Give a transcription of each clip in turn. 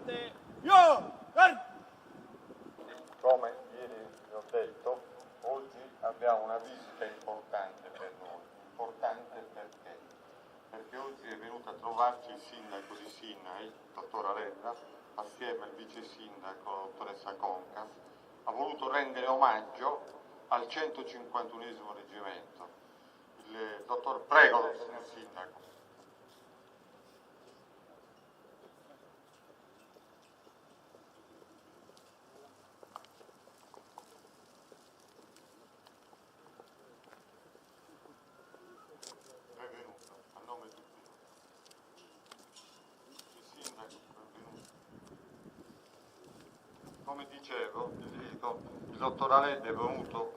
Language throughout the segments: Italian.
comandante. Io! Come ieri vi ho detto, oggi abbiamo una visita importante per noi. Importante perché? Perché oggi è venuto a trovarci il sindaco di Sinna, il dottor Alenda, assieme al vice sindaco, la dottoressa Concas. Ha voluto rendere omaggio al 151esimo reggimento. Il dottor, prego, signor sindaco. Come dicevo, il dottor Alenda ha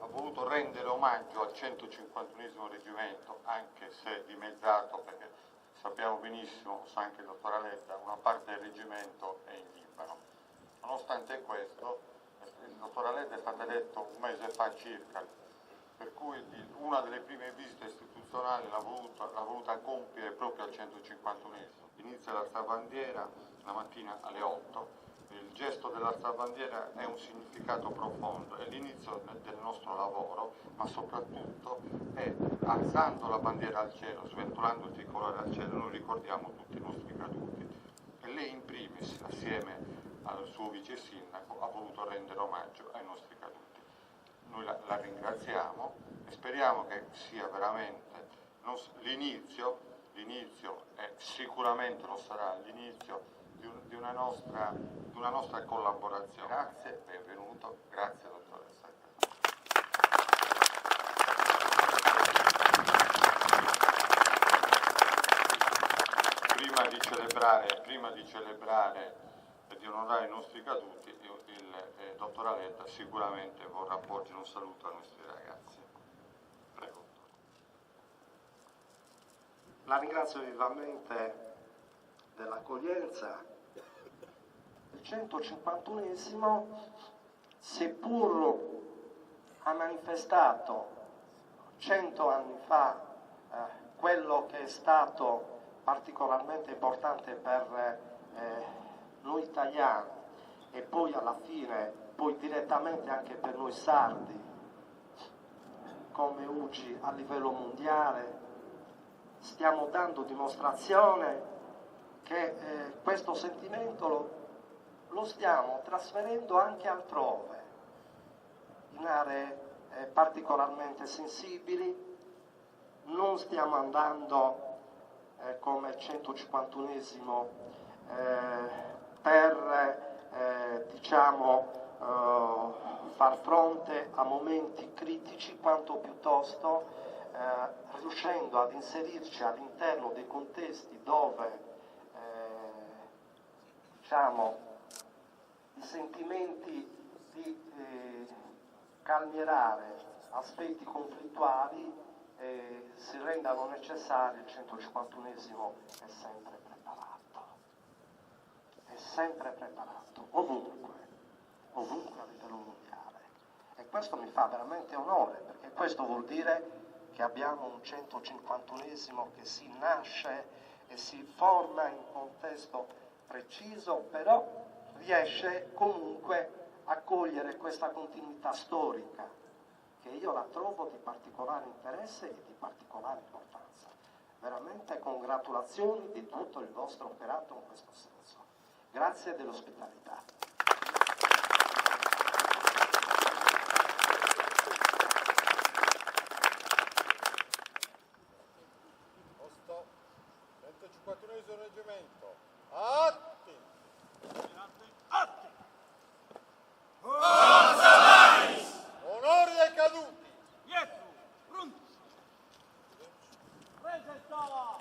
voluto rendere omaggio al 151esimo reggimento, anche se dimezzato, perché sappiamo benissimo, sa anche il dottor Alenda, una parte del reggimento è in Libano. Nonostante questo, il dottor Alenda è stato eletto un mese fa circa, per cui una delle prime visite istituzionali l'ha voluta compiere proprio al 151esimo. Inizia l'alzabandiera la mattina alle 8. Il gesto dell'alzabandiera è un significato profondo, è l'inizio del nostro lavoro, ma soprattutto è alzando la bandiera al cielo, sventolando il tricolore al cielo, noi ricordiamo tutti i nostri caduti. E lei in primis, assieme al suo vice sindaco, ha voluto rendere omaggio ai nostri caduti. Noi la ringraziamo e speriamo che sia veramente l'inizio, e sicuramente lo sarà l'inizio di una nostra collaborazione. Grazie, benvenuto, grazie dottoressa. Prima di celebrare e di onorare i nostri caduti, il dottor Alenda sicuramente vorrà porgere un saluto ai nostri ragazzi. Prego. La ringrazio vivamente dell'accoglienza. Il 151esimo, seppur ha manifestato 100 anni fa quello che è stato particolarmente importante per noi italiani e poi alla fine, poi direttamente anche per noi sardi, come UGI a livello mondiale, stiamo dando dimostrazione che questo sentimento lo stiamo trasferendo anche altrove, in aree particolarmente sensibili. Non stiamo andando come il 151esimo per far fronte a momenti critici, quanto piuttosto riuscendo ad inserirci all'interno dei contesti dove i sentimenti di calmierare aspetti conflittuali si rendano necessari. Il 151esimo è sempre preparato, ovunque a livello mondiale, e questo mi fa veramente onore, perché questo vuol dire che abbiamo un 151esimo che si nasce e si forma in un contesto preciso, però riesce comunque a cogliere questa continuità storica, che io la trovo di particolare interesse e di particolare importanza. Veramente congratulazioni di tutto il vostro operato in questo senso. Grazie dell'ospitalità. Posto 151esimo reggimento. Atti! Onore ai caduti! Dietro! Pronto! Presenta!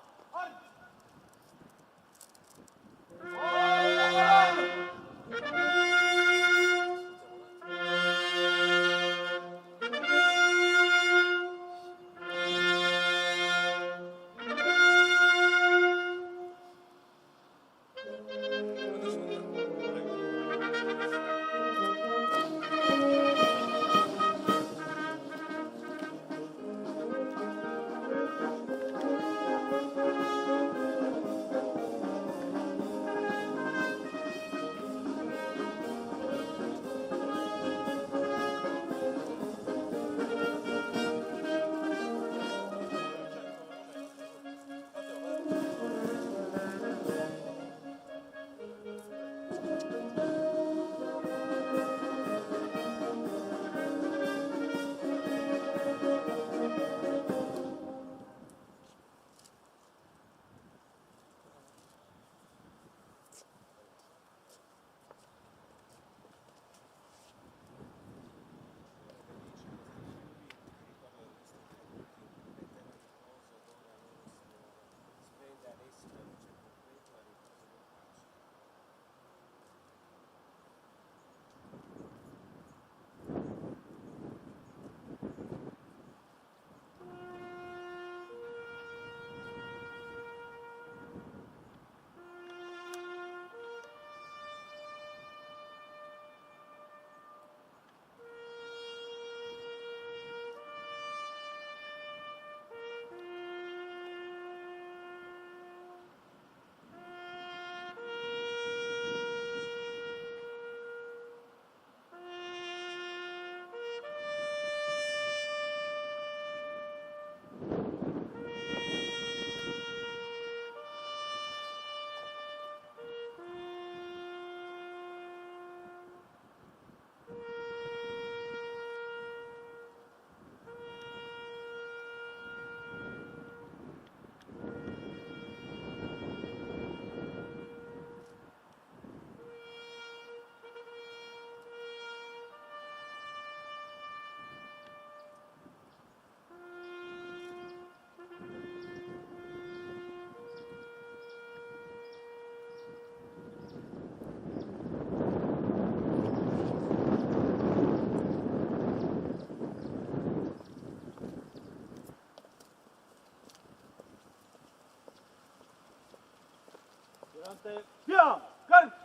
Avanti. Via! Carica!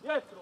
Dietro!